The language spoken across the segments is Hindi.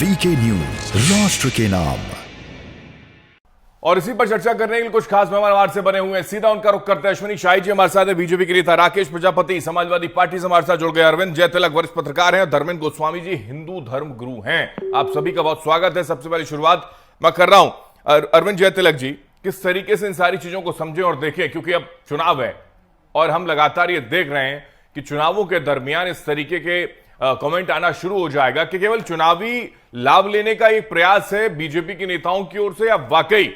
वीके न्यूज, राष्ट्र के नाम। और इसी पर चर्चा करने के लिए कुछ खास मेहमान हमारे से बने हुए हैं। सीधा उनका रुख करते हैं। अश्विनी शाही जी हमारे साथ है, बीजेपी के नेता। राकेश प्रजापति समाजवादी पार्टी से हमारे साथ जुड़ गए। अरविंद जयतिलक वरिष्ठ पत्रकार हैं और धर्मेंद्र गोस्वामी जी हिंदू धर्म गुरु हैं। आप सभी का बहुत स्वागत है। सबसे पहले शुरुआत मैं कर रहा हूं अरविंद जयतिलक जी, किस तरीके से इन सारी चीजों को समझें और देखें, क्योंकि अब चुनाव है और हम लगातार ये देख रहे हैं कि चुनावों के दरमियान इस तरीके के कमेंट आना शुरू हो जाएगा कि केवल चुनावी लाभ लेने का एक प्रयास है बीजेपी के नेताओं की ओर से, या वाकई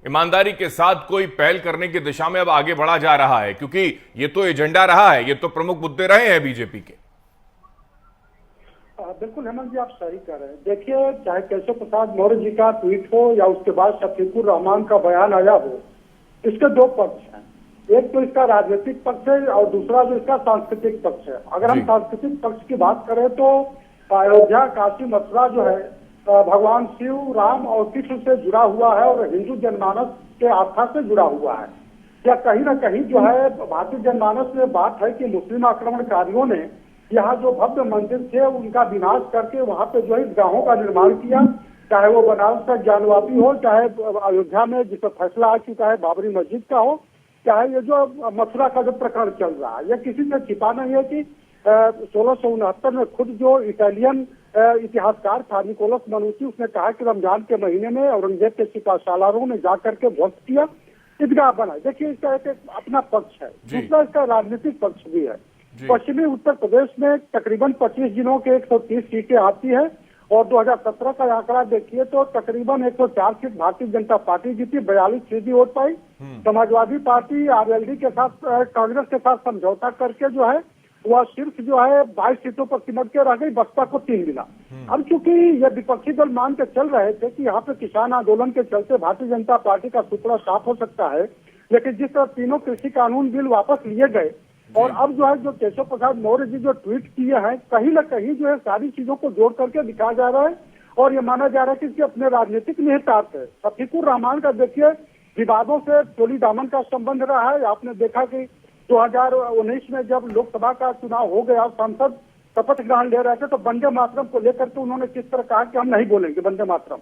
ईमानदारी के साथ कोई पहल करने की दिशा में अब आगे बढ़ा जा रहा है, क्योंकि ये तो एजेंडा रहा है, ये तो प्रमुख मुद्दे रहे हैं बीजेपी के। बिल्कुल हेमंत जी, आप सही कह रहे हैं। देखिए, चाहे केशव प्रसाद मौर्य जी का ट्वीट हो या उसके बाद शफीकुर रहमान का बयान आया हो, इसके दो पक्ष हैं। एक तो इसका राजनीतिक पक्ष है और दूसरा जो इसका सांस्कृतिक पक्ष है। अगर हम सांस्कृतिक पक्ष की बात करें तो अयोध्या, काशी, मथुरा जो है भगवान शिव, राम और कृष्ण से जुड़ा हुआ है और हिंदू जनमानस के आस्था से जुड़ा हुआ है। या कहीं ना कहीं जो है भारतीय जनमानस में बात है कि मुस्लिम आक्रमणकारियों ने यहाँ जो भव्य मंदिर थे उनका विनाश करके वहाँ पे जो है ईदगाहों का निर्माण किया, चाहे वो बनारस का ज्ञानवापी हो, चाहे अयोध्या में जिस पर फैसला आ चुका है बाबरी मस्जिद का हो, चाहे ये जो मथुरा का जो प्रकरण चल रहा है। यह किसी से छिपा नहीं है कि 1669 में खुद जो इटालियन इतिहासकार था निकोलस मनुची, उसने कहा कि रमजान के महीने में औरंगजेब के सिपा सालारों ने जाकर के ध्वस्त किया, ईदगाह बनाई। देखिए, इसका एक अपना पक्ष है, दूसरा इसका राजनीतिक पक्ष भी है। पश्चिमी उत्तर प्रदेश में तकरीबन 25 जिलों के 130 सीटें आती है और 2017 का आंकड़ा देखिए तो तकरीबन 104 सीट भारतीय जनता पार्टी जीती, 42 सीधी वोट पाई। समाजवादी पार्टी आरएलडी के साथ, कांग्रेस के साथ समझौता करके जो है वह सिर्फ जो है 22 सीटों पर सिमट के रह गई, बसपा को 3 मिला। अब चूंकि ये विपक्षी दल मान के चल रहे थे कि यहाँ पे किसान आंदोलन के चलते भारतीय जनता पार्टी का सुपड़ा साफ हो सकता है, लेकिन जिस तरह तीनों कृषि कानून बिल वापस लिए गए और अब जो है जो केशव प्रसाद मौर्य जी जो ट्वीट किए हैं, कहीं न कहीं जो है सारी चीजों को जोड़ करके दिखाया जा रहा है और ये माना जा रहा है कि इसके अपने राजनीतिक निहितार्थ है। शफीकुर रहमान का देखिए विवादों से चोली दामन का संबंध रहा है। आपने देखा कि 2019 में जब लोकसभा का चुनाव हो गया, सांसद शपथ ग्रहण ले रहे थे तो वंदे मातरम को लेकर के उन्होंने किस तरह कहा कि हम नहीं बोलेंगे वंदे मातरम।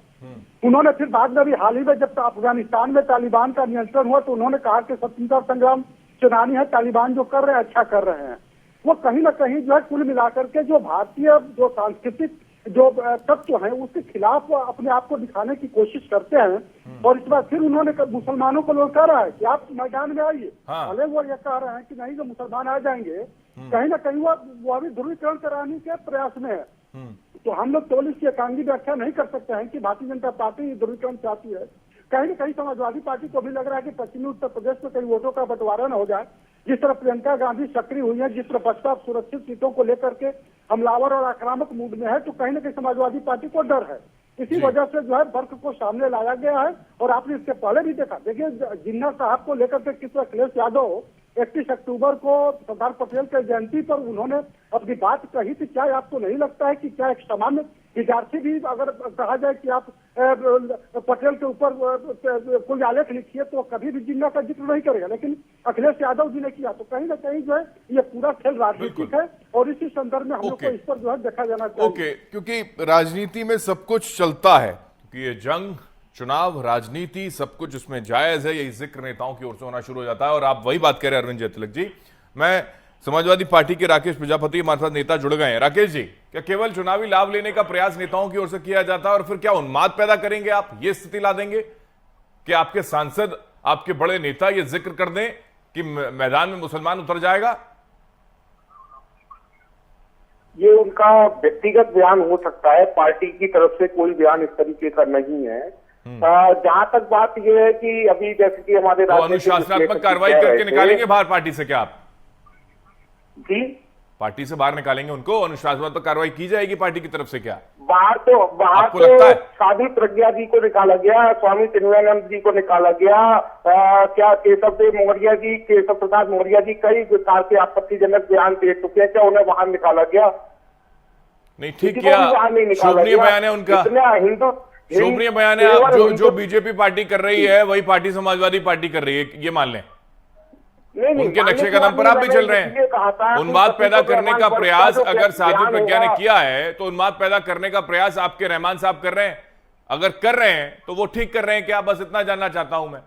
उन्होंने फिर बाद में भी हाल ही में जब अफगानिस्तान में तालिबान का नियंत्रण हुआ तो उन्होंने कहा कि स्वतंत्रता संग्राम सेनानी है, तालिबान जो कर रहे हैं अच्छा कर रहे हैं। वो कहीं ना कहीं जो है कुल मिलाकर के जो भारतीय जो सांस्कृतिक जो तत्व है उसके खिलाफ अपने आप को दिखाने की कोशिश करते हैं। और इस बार फिर उन्होंने मुसलमानों को लौटाया है कि आप मैदान में आइए। भले वो ये कह रहे हैं कि नहीं जो मुसलमान आ जाएंगे, कहीं ना कहीं वो अभी ध्रुवीकरण कराने के प्रयास में है। तो हम लोग केवल इसकी एकांगी व्याख्या नहीं कर सकते हैं कि भारतीय जनता पार्टी ध्रुवीकरण चाहती है। कहीं न कहीं समाजवादी पार्टी को भी लग रहा है कि पश्चिमी उत्तर प्रदेश में कई वोटों का बंटवारा न हो जाए। जिस तरह प्रियंका गांधी सक्रिय हुई है, जिस तरह बसपा सुरक्षित सीटों को लेकर के हमलावर और आक्रामक मूड में है, तो कहीं न कहीं समाजवादी पार्टी को डर है। इसी वजह से जो है वर्क को सामने लाया गया है। और आपने इसके पहले भी देखा, देखिए जिन्ना साहब को लेकर के किस तरह अखिलेश यादव 31 अक्टूबर को सरदार पटेल के जयंती पर उन्होंने अपनी बात कही थी। क्या आपको नहीं लगता है कि क्या एक सामान्य विद्यार्थी भी अगर कहा जाए कि आप पटेल के ऊपर कोई आलेख लिखिए तो कभी भी जिन्ना का जिक्र नहीं करेगा, लेकिन अखिलेश यादव जी ने किया। तो कहीं ना कहीं जो है ये पूरा खेल राजनीतिक है और इसी संदर्भ में हम लोग को इस पर जो है देखा जाना चाहिए। क्योंकि राजनीति में सब कुछ चलता है, क्योंकि ये जंग, चुनाव, राजनीति सब कुछ उसमें जायज है। यही जिक्र नेताओं की ओर से होना शुरू हो जाता है। और आप वही बात कह रहे हैं अरविंद जयतिलक जी। मैं समाजवादी पार्टी के राकेश प्रजापति हमारे साथ नेता जुड़ गए हैं। राकेश जी, क्या केवल चुनावी लाभ लेने का प्रयास नेताओं की ओर से किया जाता है और फिर क्या उन्माद पैदा करेंगे आप, ये स्थिति ला देंगे कि आपके सांसद, आपके बड़े नेता ये जिक्र कर दें कि मैदान में मुसलमान उतर जाएगा? ये उनका व्यक्तिगत बयान हो सकता है, पार्टी की तरफ से कोई बयान इस तरीके का नहीं है। जहां तक बात यह है कि अभी जैसे कि हमारे तो अनुशासनात्मक कार्रवाई करके निकालेंगे बाहर पार्टी से क्या आप? जी, पार्टी से बाहर निकालेंगे उनको? अनुशासनात्मक कार्रवाई की जाएगी पार्टी की तरफ से क्या? बाहर तो साधु प्रज्ञा जी को निकाला गया, स्वामी चिन्मयानंद जी को निकाला गया, क्या केशव प्रसाद मौर्य जी कई प्रकार के आपत्तिजनक बयान दे चुके हैं, क्या उन्हें बाहर निकाला गया? नहीं, ठीक किया, शोभनीय बयान है उनका, शोभनीय बयान है। जो बीजेपी पार्टी कर रही है वही पार्टी समाजवादी पार्टी कर रही है, ये मान लें। उनके नक्शे कदम पर आप भी चल रहे हैं। उन्माद पैदा करने का प्रयास अगर साध्वी प्रज्ञा ने किया है तो उन्माद पैदा करने का प्रयास आपके रहमान साहब कर रहे हैं। अगर कर रहे हैं तो वो ठीक कर रहे हैं क्या? बस इतना जानना चाहता हूं मैं।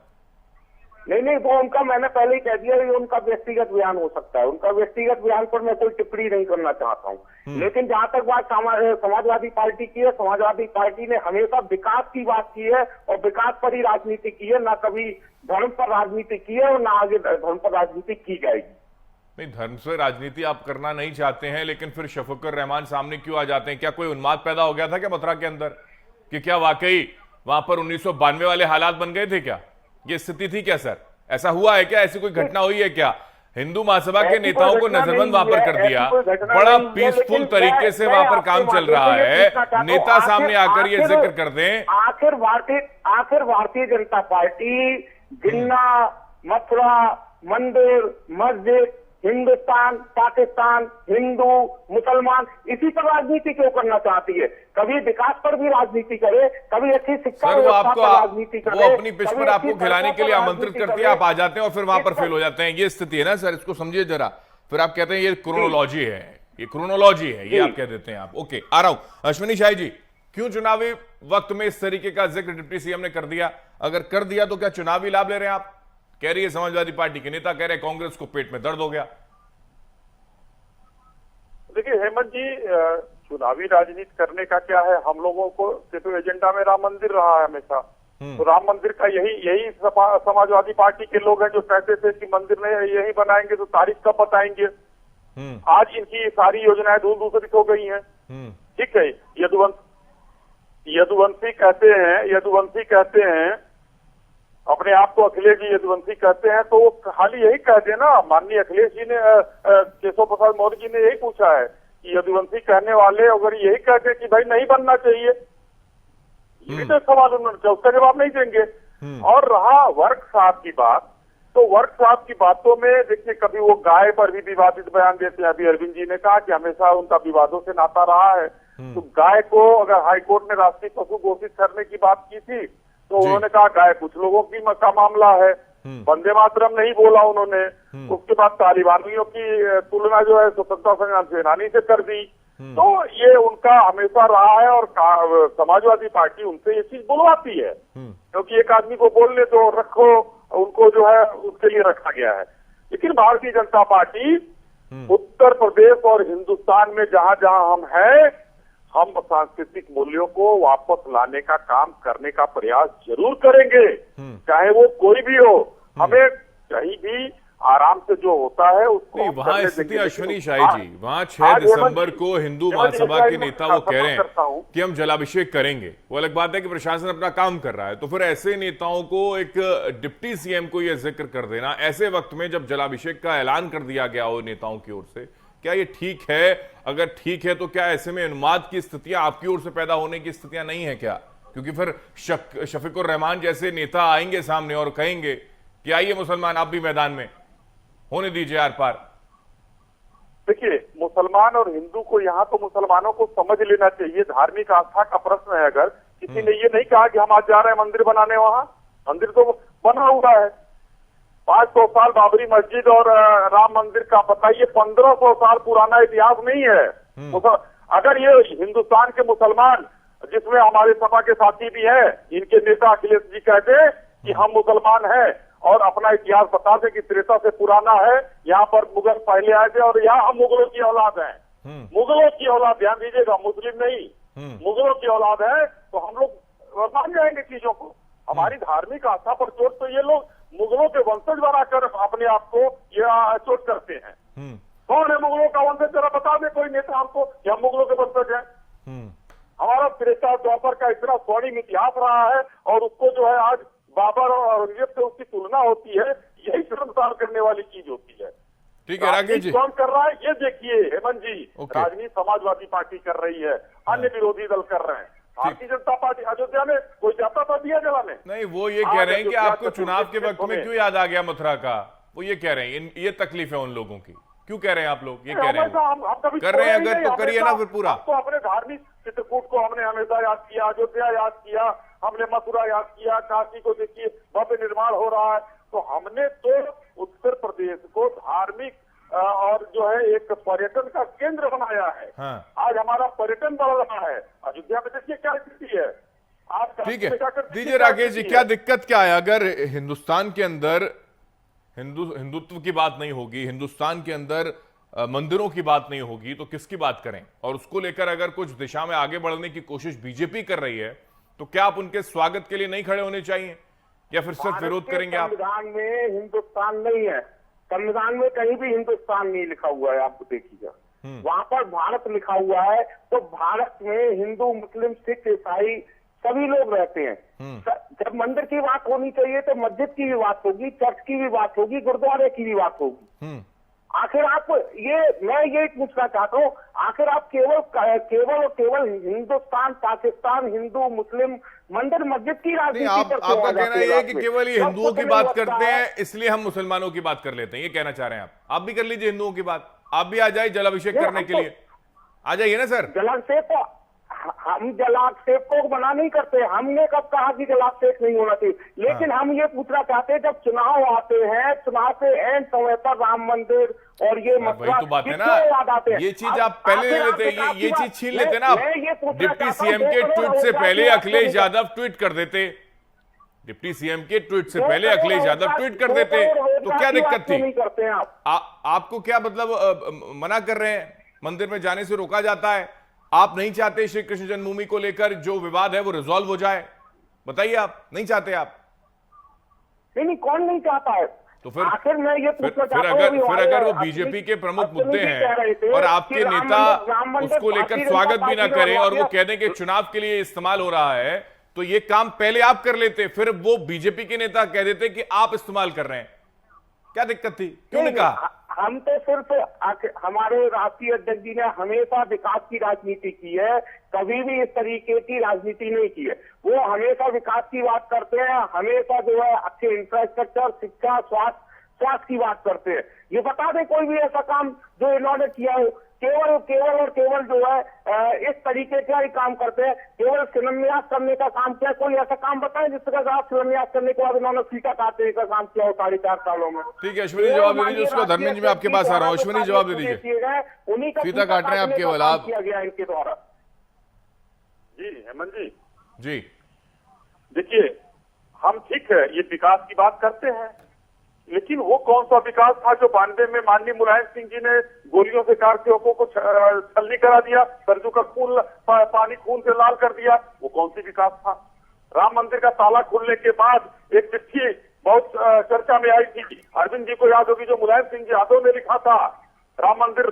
नहीं, वो उनका मैंने पहले ही कह दिया, ये उनका व्यक्तिगत बयान हो सकता है। उनका व्यक्तिगत बयान पर मैं कोई टिप्पणी नहीं करना चाहता हूं। लेकिन जहां तक बात समाजवादी पार्टी की है, समाजवादी पार्टी ने हमेशा विकास की बात की है और विकास पर ही राजनीति की है, ना कभी धर्म पर राजनीति की है और ना आगे धर्म पर राजनीति की जाएगी। नहीं, धर्म से राजनीति आप करना नहीं चाहते हैं, लेकिन फिर शफीकुर रहमान सामने क्यों आ जाते हैं? क्या कोई उन्माद पैदा हो गया था क्या मथुरा के अंदर, कि क्या वाकई वहां पर 1992 वाले हालात बन गए थे? क्या ये स्थिति थी क्या सर? ऐसा हुआ है क्या? ऐसी कोई घटना हुई है क्या? हिंदू महासभा के नेताओं को नजरबंद वहां पर कर दिया, बड़ा पीसफुल तरीके से वहां पर काम चल रहा है, नेता सामने आकर ये जिक्र कर दें। आखिर भारतीय जनता पार्टी जिन्ना, मथुरा, मंदिर, मस्जिद, हिंदुस्तान, पाकिस्तान, हिंदू, मुसलमान, इसी पर राजनीति क्यों करना चाहती है? कभी विकास पर भी राजनीति करे, कभी अच्छी शिक्षा सर, वो राजनीति करे, वो अपनी पिच पर आपको खिलाने के लिए आमंत्रित करती है, आप आ जाते हैं और फिर वहां पर फेल हो जाते हैं। ये स्थिति है ना सर, इसको समझिए जरा। फिर आप कहते हैं ये क्रोनोलॉजी है, ये क्रोनोलॉजी है, ये आप कह देते हैं आप। ओके, आ रहा हूं। अश्विनी शाही जी, क्यों चुनावी वक्त में इस तरीके का जिक्र डिप्टी सीएम ने कर दिया? अगर कर दिया तो क्या चुनावी लाभ ले रहे हैं आप? कह रही है समाजवादी पार्टी के नेता, कह रहे हैं कांग्रेस को पेट में दर्द हो गया। देखिए हेमंत जी, चुनावी राजनीति करने का क्या है? हम लोगों को तो एजेंडा में राम मंदिर रहा है हमेशा। तो राम मंदिर का यही समाजवादी पार्टी के लोग हैं जो कहते थे कि मंदिर नहीं यही बनाएंगे, तो तारीख कब बताएंगे। आज इनकी सारी योजनाएं धूल दूसरित हो गई हैं। ठीक है, यदुवंशी कहते हैं अपने आप को, अखिलेश जी यदुवंशी कहते हैं, तो वो खाली यही कह देना। माननीय अखिलेश जी ने, केशव प्रसाद मौर्य जी ने यही पूछा है कि यदुवंशी कहने वाले अगर यही कहते कि भाई नहीं बनना चाहिए, ये तो सवाल उन्होंने किया, उसका जवाब नहीं देंगे। और रहा वर्क साहब की बात, तो वर्क साहब की बातों में देखिए, कभी वो गाय पर भी विवादित बयान देते हैं। अभी अरविंद जी ने कहा कि हमेशा उनका विवादों से नाता रहा है। तो गाय को अगर हाईकोर्ट ने राष्ट्रीय पशु घोषित करने की बात की थी, तो उन्होंने कहा गाय कुछ लोगों की का मामला है। वंदे मातरम नहीं बोला उन्होंने। उसके बाद तालिबानियों की तुलना जो है स्वतंत्रता संग्राम सेनानी से कर दी। तो ये उनका हमेशा रहा है और समाजवादी पार्टी उनसे ये चीज बुलवाती है, क्योंकि एक आदमी को बोलने तो रखो, उनको जो है उसके लिए रखा गया है। लेकिन भारतीय जनता पार्टी उत्तर प्रदेश और हिंदुस्तान में जहां जहां हम हैं, हम सांस्कृतिक मूल्यों को वापस लाने का काम करने का प्रयास जरूर करेंगे, चाहे वो कोई भी हो। हमें कहीं भी आराम से जो होता है उसको नहीं, वहां स्थिति अश्विनी शाही जी, वहां 6 दिसंबर को हिंदू महासभा के नेता वो कह रहे हैं कि हम जलाभिषेक करेंगे। वो अलग बात है कि प्रशासन अपना काम कर रहा है, तो फिर ऐसे नेताओं को, एक डिप्टी सीएम को यह जिक्र कर देना ऐसे वक्त में जब जलाभिषेक का ऐलान कर दिया गया हो नेताओं की ओर से, क्या ये ठीक है? अगर ठीक है तो क्या ऐसे में उन्माद की स्थितियां आपकी ओर से पैदा होने की स्थितियां नहीं है क्या? क्योंकि फिर शफीकुर रहमान जैसे नेता आएंगे सामने और कहेंगे कि आइए मुसलमान आप भी मैदान में, होने दीजिए आर पार। देखिए, मुसलमान और हिंदू को यहाँ तो मुसलमानों को समझ लेना चाहिए। धार्मिक आस्था का प्रश्न है। अगर किसी ने ये नहीं कहा कि हम आज जा रहे हैं मंदिर बनाने, वहां मंदिर तो बना हुआ है। 500 साल बाबरी मस्जिद और राम मंदिर का बताइए, 1500 साल पुराना इतिहास नहीं है। अगर ये हिंदुस्तान के मुसलमान, जिसमें हमारे सपा के साथी भी हैं, इनके नेता अखिलेश जी कहते कि हम मुसलमान हैं और अपना इतिहास बताते कि त्रेता से पुराना है, यहाँ पर मुगल पहले आए थे और यहाँ हम मुगलों की औलाद हैं। मुगलों की औलाद, ध्यान दीजिएगा, मुस्लिम नहीं, मुगलों की औलाद है, तो हम लोग मान जाएंगे चीजों को। हमारी धार्मिक आस्था पर चोट तो ये लोग मुगलों के वंशज बनाकर अपने आप को ये चोट करते हैं। कौन है मुगलों का वंशज? जरा बता दे कोई नेता हमको कि हम मुगलों के वंशज हैं। हमारा त्रेता द्वापर का इतना स्वर्णिम इतिहास रहा है और उसको जो है आज बाबर और औरंगजेब से उसकी तुलना होती है, यही शर्मसार करने वाली चीज होती है। ठीक है राकेश जी, कौन कर रहा है ये देखिए हेमंत जी। राजनीति समाजवादी पार्टी कर रही है, अन्य विरोधी दल कर रहे हैं। भारतीय जनता पार्टी अयोध्या में कोई जाता था दिया जलाने? नहीं, वो ये कह रहे हैं कि आपको चुनाव के वक्त में क्यों याद आ गया मथुरा का, वो ये कह रहे हैं, ये तकलीफ है उन लोगों की। क्यों कह रहे हैं आप लोग ये कह रहे हैं? हम कर रहे हैं अगर तो करिए ना फिर पूरा। तो अपने धार्मिक चित्रकूट को हमने हमेशा याद किया, अयोध्या याद किया, हमने मथुरा याद किया, काशी को देखिए भव्य निर्माण हो रहा है। तो हमने तो उत्तर प्रदेश को धार्मिक और जो है एक पर्यटन का केंद्र बनाया है। हाँ। आज हमारा पर्यटन बढ़ रहा है। अयोध्या में देखिए क्या स्थिति है। आप ठीक है, दीजिए राकेश जी, क्या दिक्कत क्या है अगर हिंदुस्तान के अंदर हिंदुत्व की बात नहीं होगी, हिंदुस्तान के अंदर मंदिरों की बात नहीं होगी, तो किसकी बात करें? और उसको लेकर अगर कुछ दिशा में आगे बढ़ने की कोशिश बीजेपी कर रही है, तो क्या आप उनके स्वागत के लिए नहीं खड़े होने चाहिए, या फिर सिर्फ विरोध करेंगे आप? संविधान में हिंदुस्तान नहीं है, संविधान में कहीं भी हिंदुस्तान नहीं लिखा हुआ है, आपको देखिएगा। वहां पर भारत लिखा हुआ है, तो भारत में हिंदू, मुस्लिम, सिख, ईसाई सभी लोग रहते हैं। जब मंदिर की बात होनी चाहिए तो मस्जिद की भी बात होगी, चर्च की भी बात होगी, गुरुद्वारे की भी बात होगी। आखिर आप मैं ये पूछना चाहता हूँ, आखिर आप केवल हिंदुस्तान, पाकिस्तान, हिंदू, मुस्लिम, मंदिर, मस्जिद की राजनीति पर आपका कहना यह है कि केवल ये हिंदुओं की बात करते हैं, इसलिए हम मुसलमानों की बात कर लेते हैं, ये कहना चाह रहे हैं आप भी कर लीजिए हिंदुओं की बात, आप भी आ जाए जलाभिषेक करने के लिए, आ जाइए ना सर। जलाभिषेक हम जलाभिषेक को मना नहीं करते, हमने कब कहा कि जलाभिषेक नहीं होना चाहिए, लेकिन हम ये पूछना चाहते हैं, जब चुनाव आते हैं, चुनाव के एंड समय पर राम मंदिर और ये वही तो बात है ना, ये चीज आप पहले ले लेते, ये चीज छीन लेते ना। डिप्टी सीएम के ट्वीट से पहले अखिलेश यादव ट्वीट कर देते, डिप्टी सीएम के ट्वीट से पहले अखिलेश यादव ट्वीट कर देते, तो क्या दिक्कत थी? आपको क्या मतलब मना कर रहे हैं, मंदिर में जाने से रोका जाता है? आप नहीं चाहते श्री कृष्ण जन्मभूमि को लेकर जो विवाद है वो रिजॉल्व हो जाए? बताइए, आप नहीं चाहते? आप नहीं, कौन नहीं चाहता है? तो फिर आखिर मैं ये पूछना चाहता हूं, फिर अगर वो बीजेपी के प्रमुख मुद्दे हैं और आपके नेता उसको लेकर स्वागत भी ना करें और वो कह दें कि चुनाव के लिए इस्तेमाल हो रहा है, तो ये काम पहले आप कर लेते, फिर वो बीजेपी के नेता कह देते कि आप इस्तेमाल कर रहे हैं, क्या दिक्कत थी? क्यों नहीं कहा? हम तो सिर्फ हमारे राष्ट्रीय अध्यक्ष जी ने हमेशा विकास की राजनीति की है, कभी भी इस तरीके की राजनीति नहीं की है। वो हमेशा विकास की बात करते हैं, हमेशा जो है अच्छे इंफ्रास्ट्रक्चर, शिक्षा, स्वास्थ्य की बात करते हैं। ये बता दें कोई भी ऐसा काम जो इन्होंने किया हो? केवल जो है इस तरीके का ही काम करते हैं, केवल शिलान्यास करने का काम किया। कोई ऐसा काम बताएं जिसका आप शिलान्यास करने के बाद इन्होंने फीता काटने का काम किया हो 4.5 सालों में? ठीक है, अश्विनी जवाब दे दीजिए उसको। धर्मेंद्र जी मैं आपके पास आ रहा हूँ, अश्विनी जवाब दे दीजिए। उन्हीं का फीता काट रहे हैं आप केवल, आप किया गया इनके द्वारा। जी हेमंत जी, देखिए, हम ठीक है ये विकास की बात करते हैं, लेकिन वो कौन सा विकास था जो 92 में माननीय मुलायम सिंह जी ने गोलियों से कारसेवकों को छलनी करा दिया, सरजू का पानी खून से लाल कर दिया? वो कौन सी विकास था? राम मंदिर का ताला खुलने के बाद एक चिट्ठी बहुत चर्चा में आई थी, अरविंद जी को याद होगी, जो मुलायम सिंह जी यादव ने लिखा था राम मंदिर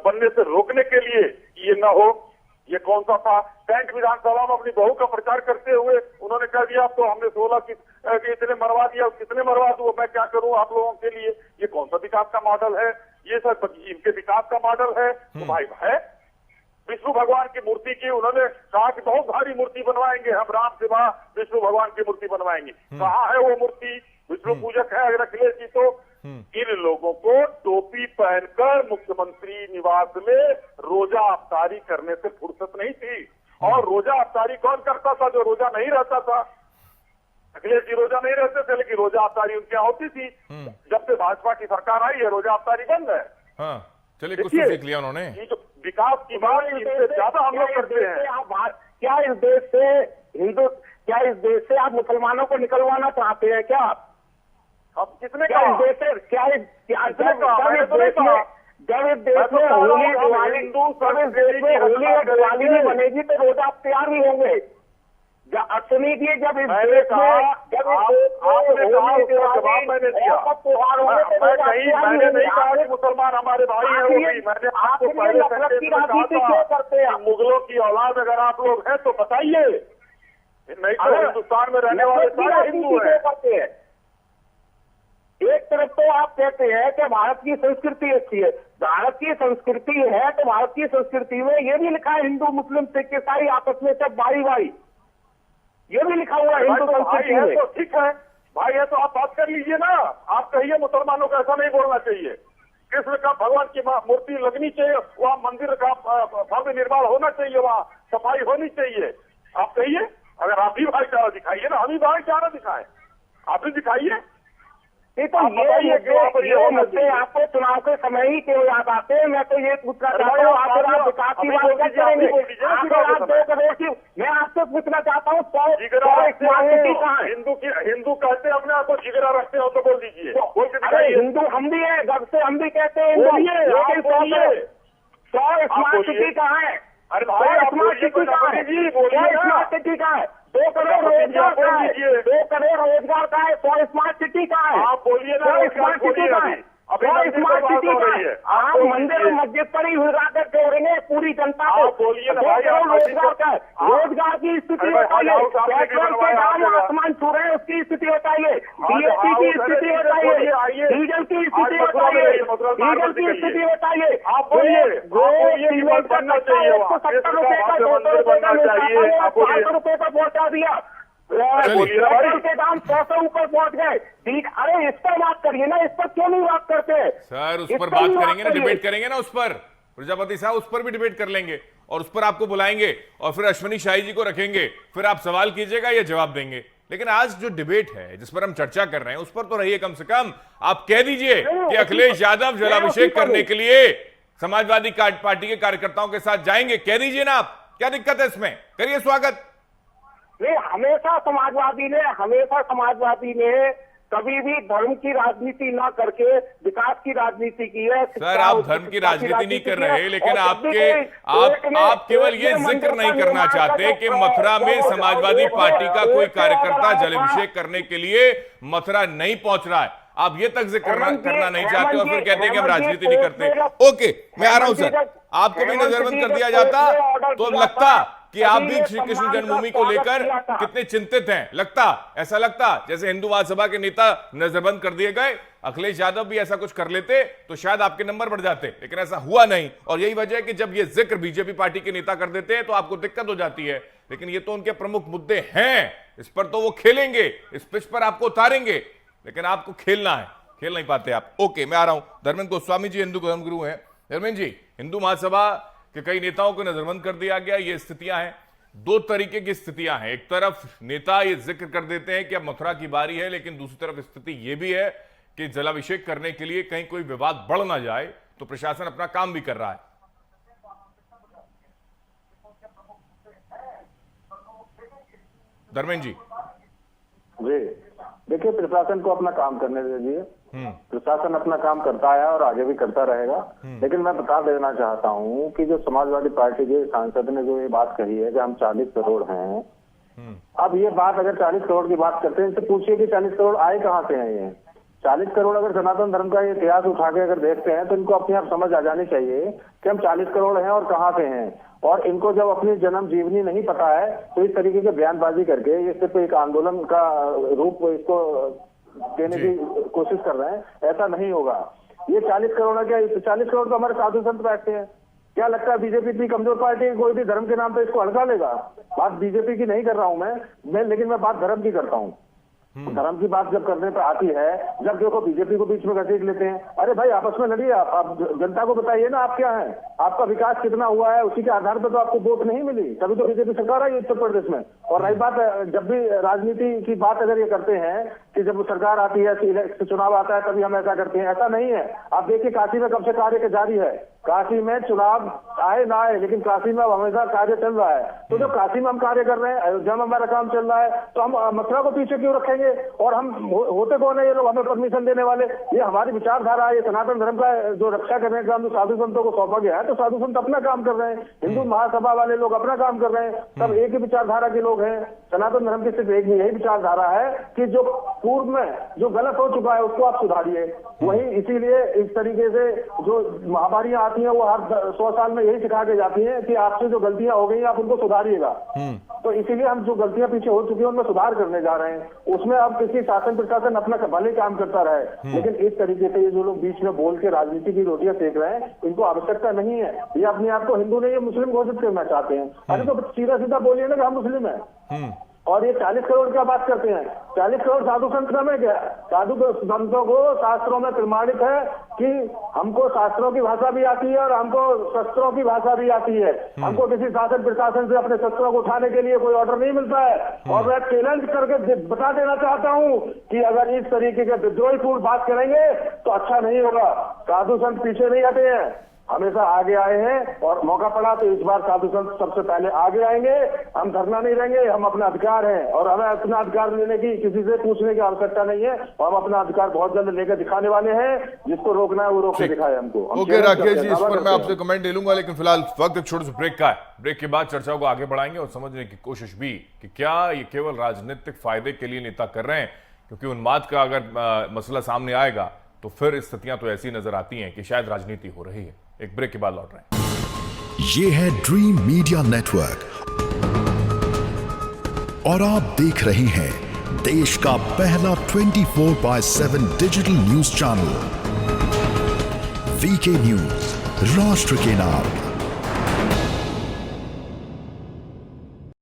बनने से रोकने के लिए ये न हो। ये कौन सा था? टेंट विधानसभा में अपनी बहू का प्रचार करते हुए उन्होंने कह दिया तो हमने 16 की इतने मरवा दिया, कितने मरवा दूं, मैं क्या करूं आप लोगों के लिए? ये कौन सा विकास का मॉडल है? ये सब इनके विकास का मॉडल है? तो भाई विष्णु भगवान की मूर्ति की उन्होंने कहा कि बहुत भारी मूर्ति बनवाएंगे हम, राम से वहां विष्णु भगवान की मूर्ति बनवाएंगे। कहाँ है वो मूर्ति? विष्णु पूजक है अगर अखिलेश जी तो इन लोगों को टोपी पहनकर मुख्यमंत्री निवास में रोजा अफ्तारी करने से फुर्सत नहीं थी। और रोजा अफ्तारी कौन करता था? जो रोजा नहीं रहता था। अखिलेश जी रोजा नहीं रहते थे, लेकिन रोजा अफ्तारी उनके यहाँ होती थी। जब से भाजपा की सरकार आई है रोजा अफ्तारी बंद है। हाँ, चलिए कुछ तो सीख लिया उन्होंने। ये जो विकास की बात इससे ज्यादा हम लोग करते हैं। क्या इस देश से आप मुसलमानों को निकलवाना चाहते हैं क्या? अब किसने जब इस देश में होली दिवाली भी बनेगी तो रोजा अख्तियार भी होंगे। सुनी जी, जब इस देश में मैंने दिया, मैंने नहीं कहा कि मुसलमान हमारे भाई हैं, वो भी मैंने आपको पहले करते हैं। मुगलों की औलाद अगर आप लोग हैं तो बताइए, नहीं तो हिंदुस्तान में रहने वाले सारे हिंदू हैं। एक तरफ तो आप कहते हैं कि भारत की संस्कृति अच्छी है, भारत की संस्कृति है तो भारत की संस्कृति में ये भी लिखा है हिंदू, मुस्लिम, सिख, ईसाई आपस में सब भाई भाई, ये भी लिखा हुआ है हिंदू संस्कृति में। तो ठीक है भाई है तो आप बात कर लीजिए ना। आप कहिए मुसलमानों को ऐसा नहीं बोलना चाहिए, कृष्ण का भगवान की मूर्ति लगनी चाहिए, वहाँ मंदिर का भव्य निर्माण होना चाहिए, वहाँ सफाई होनी चाहिए। आप कहिए, अगर आप भी भाईचारा दिखाइए ना, हम ही भाईचारा दिखाएं, आप भी दिखाइए। नहीं तो ये मुद्दे आपको चुनाव के समय ही क्यों याद आते हैं? मैं तो ये पूछना चाहता हूँ, आप विकास की बात कर करेंगे, आप 2 करोड़ की, मैं आपसे पूछना चाहता हूँ 100 स्मार्ट सिटी कहाँ है? हिंदू कहते हैं अपने आप को जिगरा रखते हो तो बोल दीजिए। अरे हिंदू हम भी है, जब से हम भी कहते हैं हिंदू, लेकिन 100 स्मार्ट सिटी कहाँ है? अरे 100 स्मार्ट सिटी कहाँ है? 100 स्मार्ट सिटी कहाँ है? 2 करोड़ रोजगार का है, 2 करोड़ रोजगार का है, 100 स्मार्ट सिटी कहाँ है? आप बोलिए ना, 100 स्मार्ट सिटी कहाँ है? 100 स्मार्ट सिटी कहाँ है? आप मंदिर और मस्जिद पर ही हिलाकर जोड़ेंगे पूरी जनता को। 2 करोड़ रोजगार का है, रोजगार की स्थिति बताइए, पेट्रोल के दाम आसमान छू रहे हैं, उसकी स्थिति बताइए, जीएसटी की स्थिति बताइए, डीजल की स्थिति बताइए, डीजल की स्थिति बताइए। आप बोलिए, बनना चाहिए, 170 रुपए का, 200 रुपए का मिलता है, 500 रुपए का पहुंचा दिया, पेट्रोल के दाम 100 से ऊपर पहुंच गए। अरे इस पर बात करिए ना, इस पर क्यों नहीं बात करते? सर उस पर बात करेंगे ना, डिबेट करेंगे ना उस पर, प्रजापति साहब उस पर भी डिबेट कर लेंगे और उस पर आपको बुलाएंगे और फिर अश्विनी शाही जी को रखेंगे, फिर आप सवाल कीजिएगा, ये जवाब देंगे। लेकिन आज जो डिबेट है जिस पर हम चर्चा कर रहे हैं उस पर तो रहिए, कम से कम आप कह दीजिए कि अखिलेश यादव जलाभिषेक करने के लिए समाजवादी पार्टी के कार्यकर्ताओं के साथ जाएंगे, कह दीजिए ना आप, क्या दिक्कत है इसमें? करिए स्वागत। नहीं, हमेशा समाजवादी ने कभी भी धर्म की राजनीति ना करके विकास की राजनीति की है। सर आप धर्म की राजनीति नहीं कर रहे, लेकिन आप केवल ये जिक्र नहीं करना चाहते कि मथुरा में समाजवादी पार्टी का कोई कार्यकर्ता जलाभिषेक करने के लिए मथुरा नहीं पहुंच रहा है, आप ये तक जिक्र करना नहीं चाहते और फिर कहते हैं कि हम राजनीति नहीं करते। ओके, मैं आ रहा हूं सर, आपको भी नजरबंद कर दिया जाता तो लगता कि आप भी श्री कृष्ण जन्मभूमि को लेकर कितने चिंतित हैं, ऐसा लगता जैसे हिंदू महासभा के नेता नजरबंद कर दिए गए, अखिलेश यादव भी ऐसा कुछ कर लेते तो शायद आपके नंबर बढ़ जाते, लेकिन ऐसा हुआ नहीं। और यही वजह है कि जब ये जिक्र बीजेपी पार्टी के नेता कर देते हैं तो आपको दिक्कत हो जाती है, लेकिन ये तो उनके प्रमुख मुद्दे हैं, इस पर तो वो खेलेंगे, इस पिच पर आपको उतारेंगे, लेकिन आपको खेलना है, खेल नहीं पाते आप। ओके, मैं आ रहा हूं, धर्मेंद्र गोस्वामी जी हिंदू धर्मगुरु हैं। धर्मेंद्र जी, हिंदू महासभा कि कई नेताओं को नजरबंद कर दिया गया, ये स्थितियां हैं, 2 तरीके की स्थितियां हैं। एक तरफ नेता ये जिक्र कर देते हैं कि अब मथुरा की बारी है, लेकिन दूसरी तरफ स्थिति ये भी है कि जलाभिषेक करने के लिए कहीं कोई विवाद बढ़ ना जाए, तो प्रशासन अपना काम भी कर रहा है। धर्मेंद्र जी। देखिए, प्रशासन को अपना काम करने दीजिए, प्रशासन अपना काम करता है और आगे भी करता रहेगा। लेकिन मैं बता देना चाहता हूँ कि जो समाजवादी पार्टी के सांसद ने जो ये बात कही है कि हम 40 करोड़ हैं, अब ये बात अगर 40 करोड़ की बात करते हैं, इनसे पूछिए कि 40 करोड़ आए कहाँ से हैं? ये 40 करोड़ अगर सनातन धर्म का इतिहास उठा के अगर देखते हैं तो इनको अपने आप समझ आ जानी चाहिए कि हम 40 करोड़ हैं और कहाँ से हैं। और इनको जब अपनी जन्म जीवनी नहीं पता है तो इस तरीके के बयानबाजी करके ये सिर्फ एक आंदोलन का रूप इसको देने की कोशिश कर रहे हैं, ऐसा नहीं होगा। ये 40 करोड़ है क्या? 40 करोड़ तो हमारे साधु संत बैठते हैं। क्या लगता है बीजेपी इतनी कमजोर पार्टी है, कोई भी धर्म के नाम पे इसको हल्का लेगा? बात बीजेपी की नहीं कर रहा हूं मैं, लेकिन मैं बात धर्म की करता हूं। धर्म की बात जब करने पर आती है, जब देखो बीजेपी को बीच में घसीट लेते हैं। अरे भाई, आपस में लड़िए, आप जनता को बताइए ना आप क्या हैं, आपका विकास कितना हुआ है, उसी के आधार पर तो आपको वोट नहीं मिली, तभी तो बीजेपी सरकार आई उत्तर प्रदेश में। और रही बात, जब भी राजनीति की बात अगर ये करते हैं कि जब सरकार आती है, चुनाव आता है, तभी हम ऐसा करते हैं, ऐसा नहीं है। आप देखिए काशी में कब से कार्य जारी है, काशी में चुनाव आए ना आए, लेकिन काशी में हमेशा कार्य चल रहा है। तो जब काशी में हम कार्य कर रहे हैं, अयोध्या में हमारा काम चल रहा है, तो हम मथुरा को पीछे क्यों रखेंगे? और हम होते कौन है ये लोग हमें परमिशन देने वाले? ये हमारी विचारधारा है, ये सनातन धर्म का जो रक्षा करने का काम साधु संतों को सौंपा गया है, तो साधु संत अपना काम कर रहे हैं, हिंदू महासभा वाले लोग अपना काम कर रहे हैं, सब एक ही विचारधारा के लोग हैं। सनातन धर्म की सिर्फ एक यही विचारधारा है कि जो पूर्व में जो गलत हो चुका है उसको आप सुधारिए। वही इसीलिए इस तरीके से जो महामारियां आती हैं वो हर 100 साल में यही सिखा के जाती हैं कि आपसे जो गलतियां हो गई आप उनको सुधारिएगा। तो इसीलिए हम जो गलतियां पीछे हो चुकी है उनमें सुधार करने जा रहे हैं। उसमें अब किसी शासन प्रशासन अपना भले काम करता रहे, लेकिन इस तरीके से ये जो लोग बीच में बोल के राजनीति की रोटियां सेक रहे हैं, इनको आवश्यकता नहीं है। ये अपने आप को हिंदू नहीं, ये मुस्लिम घोषित करना चाहते हैं। अरे तो सीधा सीधा बोलिए ना कि हम मुस्लिम है। और ये 40 करोड़ क्या बात करते हैं? 40 करोड़ साधु संत में क्या? साधु संतों को शास्त्रों में प्रमाणित है कि हमको शास्त्रों की भाषा भी आती है और हमको शस्त्रों की भाषा भी आती है। हमको किसी शासन प्रशासन से अपने शस्त्रों को उठाने के लिए कोई ऑर्डर नहीं मिलता है। और मैं चैलेंज करके बता देना चाहता हूँ कि अगर इस तरीके के विद्रोहीपूर्ण बात करेंगे तो अच्छा नहीं होगा। साधु संत पीछे नहीं हटे हैं, हमेशा आगे आए हैं और मौका पड़ा तो इस बार साधु संत सबसे पहले आगे आएंगे। हम धरना नहीं देंगे, हम अपना अधिकार है और हमें अपना अधिकार लेने की किसी से पूछने की आवश्यकता नहीं है और हम अपना अधिकार बहुत जल्द लेकर दिखाने वाले हैं। जिसको रोकना है वो रोक के दिखाए हमको। ओके राकेश जी, इस पर मैं आपसे कमेंट ले लूंगा, लेकिन फिलहाल वक्त एक छोटे से ब्रेक का है। ब्रेक के बाद चर्चा को आगे बढ़ाएंगे और समझने की कोशिश भी कि क्या ये केवल राजनीतिक फायदे के लिए नेता कर रहे हैं, क्योंकि उन्माद का अगर मसला सामने आएगा तो फिर स्थितियां तो ऐसी नजर आती हैं कि शायद राजनीति हो रही है। एक ब्रेक के बाद लौट रहे हैं। ये है ड्रीम मीडिया नेटवर्क और आप देख रहे हैं देश का पहला 24/7 digital news channel VK news, राष्ट्र के नाम।